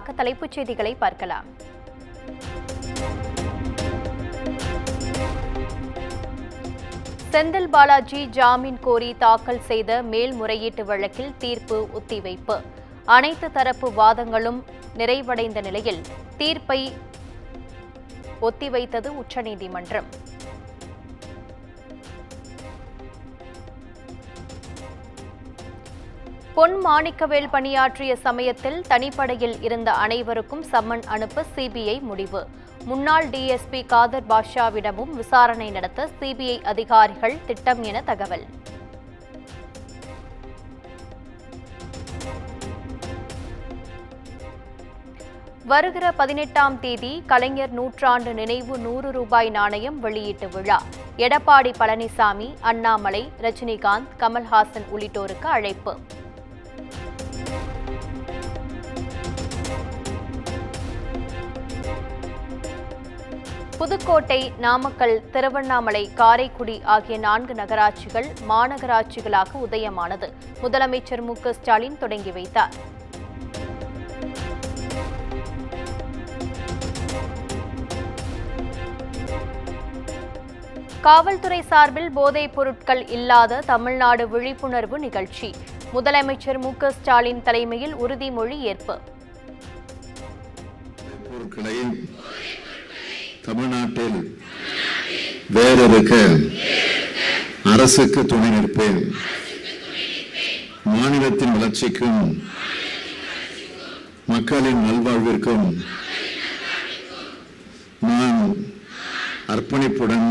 முன்னதாக தலைப்புச் செய்திகளை பார்க்கலாம். செந்தில் பாலாஜி ஜாமீன் கோரி தாக்கல் செய்த மேல்முறையீட்டு வழக்கில் தீர்ப்பு ஒத்திவைப்பு. அனைத்து தரப்பு வாதங்களும் நிறைவடைந்த நிலையில் தீர்ப்பை ஒத்திவைத்தது உச்சநீதிமன்றம். பொன் மாணிக்கவேல் பணியாற்றிய சமயத்தில் தனிப்படையில் இருந்த அனைவருக்கும் சம்மன் அனுப்ப சிபிஐ முடிவு. முன்னாள் டிஎஸ்பி காதர் பாஷாவிடமும் விசாரணை நடத்த சிபிஐ அதிகாரிகள் திட்டம் என தகவல். வருகிற 18ஆம் தேதி கலைஞர் நூற்றாண்டு நினைவு 100 ரூபாய் நாணயம் வெளியீட்டு விழா. எடப்பாடி பழனிசாமி, அண்ணாமலை, ரஜினிகாந்த், கமல்ஹாசன் உள்ளிட்டோருக்கு அழைப்பு. புதுக்கோட்டை, நாமக்கல், திருவண்ணாமலை, காரைக்குடி ஆகிய 4 நகராட்சிகள் மாநகராட்சிகளாக உதயமானது. முதலமைச்சர் மு.க.ஸ்டாலின் தொடங்கி வைத்தார். காவல்துறை சார்பில் போதைப் பொருட்கள் இல்லாத தமிழ்நாடு விழிப்புணர்வு நிகழ்ச்சி. முதலமைச்சர் மு.க.ஸ்டாலின் தலைமையில் உறுதிமொழி ஏற்பு. தமிழ்நாட்டில் வேறொருக்க அரசுக்கு துணை நிற்பேன். மாநிலத்தின் வளர்ச்சிக்கும் மக்களின் நல்வாழ்விற்கும் நான் அர்ப்பணிப்புடன்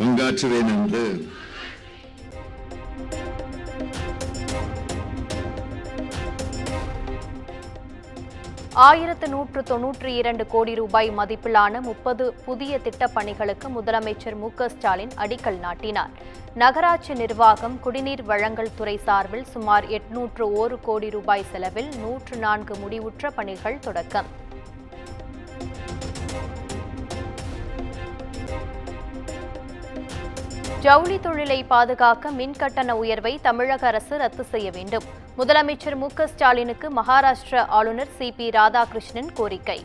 பங்காற்றுவேன் என்று 1192 கோடி ரூபாய் மதிப்பிலான 30 புதிய திட்டப் பணிகளுக்கு முதலமைச்சர் மு.க.ஸ்டாலின் அடிக்கல் நாட்டினார். நகராட்சி நிர்வாகம், குடிநீர் வழங்கல் துறை சார்பில் சுமார் 801 கோடி ரூபாய் செலவில் 104 முடிவுற்ற பணிகள் தொடக்கம். ஜவுளி தொழிலை பாதுகாக்க மின்கட்டண உயர்வை தமிழக அரசு ரத்து செய்ய வேண்டும். முதலமைச்சர் மு.க.ஸ்டாலினுக்கு மகாராஷ்டிர ஆளுநர் சி.பி. ராதாகிருஷ்ணன் கோரிக்கை.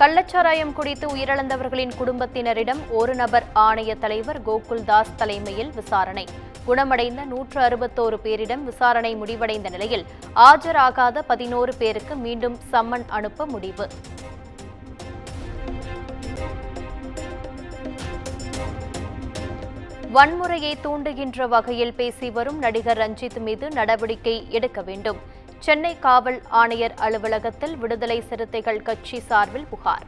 கள்ளச்சாராயம் குடித்து உயிரிழந்தவர்களின் குடும்பத்தினரிடம் ஒரு நபர் ஆணைய தலைவர் கோகுல்தாஸ் தலைமையில் விசாரணை. குணமடைந்த 161 பேரிடம் விசாரணை முடிவடைந்த நிலையில் ஆஜராகாத 11 பேருக்கு மீண்டும் சம்மன் அனுப்ப முடிவு. வன்முறையை தூண்டுகின்ற வகையில் பேசி வரும் நடிகர் ரஞ்சித் மீது நடவடிக்கை எடுக்க வேண்டும். சென்னை காவல் ஆணையர் அலுவலகத்தில் விடுதலை சிறுத்தைகள் கட்சி சார்பில் புகார்.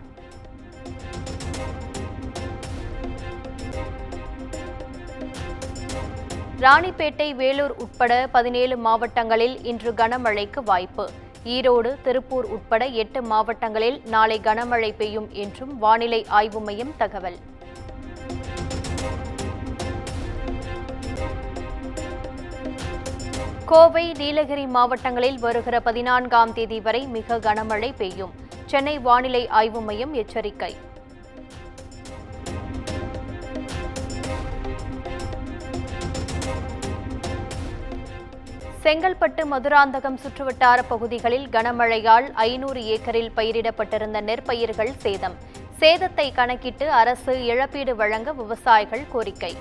ராணிப்பேட்டை, வேலூர் உட்பட 17 மாவட்டங்களில் இன்று கனமழைக்கு வாய்ப்பு. ஈரோடு, திருப்பூர் உட்பட 8 மாவட்டங்களில் நாளை கனமழை பெய்யும் என்றும் வானிலை ஆய்வு மையம் தகவல். கோவை, நீலகிரி மாவட்டங்களில் வருகிற 14ஆம் தேதி வரை மிக கனமழை பெய்யும். சென்னை வானிலை ஆய்வு மையம் எச்சரிக்கை. செங்கல்பட்டு, மதுராந்தகம் சுற்றுவட்டார பகுதிகளில் கனமழையால் 500 ஏக்கரில் பயிரிடப்பட்டிருந்த நெற்பயிர்கள் சேதம். சேதத்தை கணக்கிட்டு அரசு இழப்பீடு வழங்க விவசாயிகள் கோரிக்கை.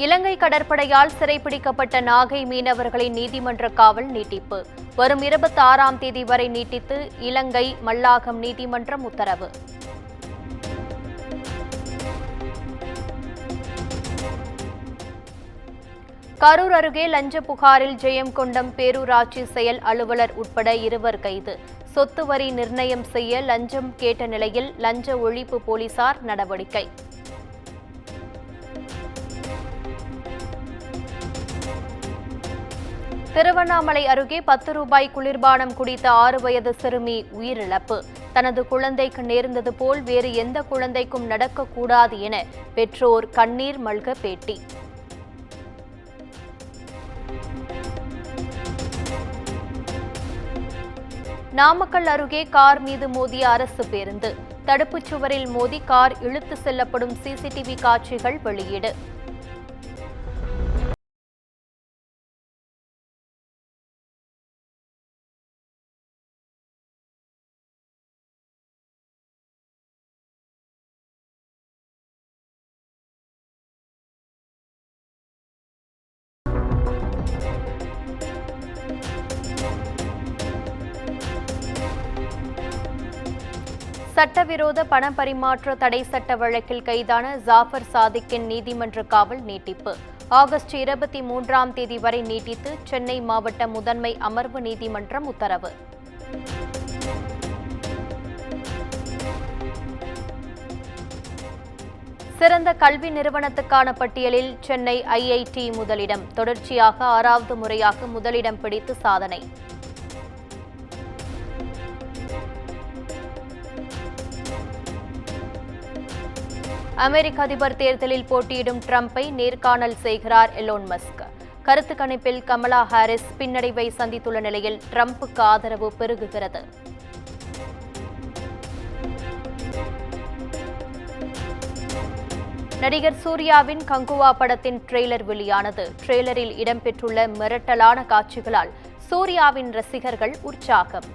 இலங்கை கடற்படையால் சிறைப்பிடிக்கப்பட்ட நாகை மீனவர்களின் நீதிமன்ற காவல் நீட்டிப்பு. வரும் 26ஆம் தேதி வரை நீட்டித்து இலங்கை மல்லாகம் நீதிமன்றம் உத்தரவு. கரூர் அருகே லஞ்ச புகாரில் ஜெயங்கொண்டம் பேரூராட்சி செயல் அலுவலர் உட்பட 2 கைது. சொத்து வரி நிர்ணயம் செய்ய லஞ்சம் கேட்ட நிலையில் லஞ்ச ஒழிப்பு போலீசார் நடவடிக்கை. திருவண்ணாமலை அருகே 10 ரூபாய் குளிர்பானம் குடித்த 6 வயது சிறுமி உயிரிழப்பு. தனது குழந்தைக்கு நேர்ந்தது போல் வேறு எந்த குழந்தைக்கும் நடக்கக்கூடாது என பெற்றோர் கண்ணீர் மல்க பேட்டி. நாமக்கல் அருகே கார் மீது மோதிய அரசு பேருந்து. தடுப்புச் சுவரில் மோதி கார் இழுத்து செல்லப்படும் சிசிடிவி காட்சிகள் வெளியீடு. சட்டவிரோத பண பரிமாற்ற தடை சட்ட வழக்கில் கைதான ஜாஃபர் சாதிக்கின் நீதிமன்ற காவல் நீட்டிப்பு. ஆகஸ்ட் 23ஆம் தேதி வரை நீட்டித்து சென்னை மாவட்ட முதன்மை அமர்வு நீதிமன்றம் உத்தரவு. சிறந்த கல்வி நிறுவனத்துக்கான பட்டியலில் சென்னை ஐஐடி முதலிடம். தொடர்ச்சியாக 6வது முறையாக முதலிடம் பிடித்து சாதனை. அமெரிக்க அதிபர் தேர்தலில் போட்டியிடும் ட்ரம்பை நேர்காணல் செய்கிறார் எலோன் மஸ்க். கருத்து கணிப்பில் கமலா ஹாரிஸ் பின்னடைவை சந்தித்துள்ள நிலையில் ட்ரம்புக்கு ஆதரவு பெருகுகிறது. நடிகர் சூர்யாவின் கங்குவா படத்தின் ட்ரெய்லர் வெளியானது. ட்ரெய்லரில் இடம்பெற்றுள்ள மிரட்டலான காட்சிகளால் சூர்யாவின் ரசிகர்கள் உற்சாகம்.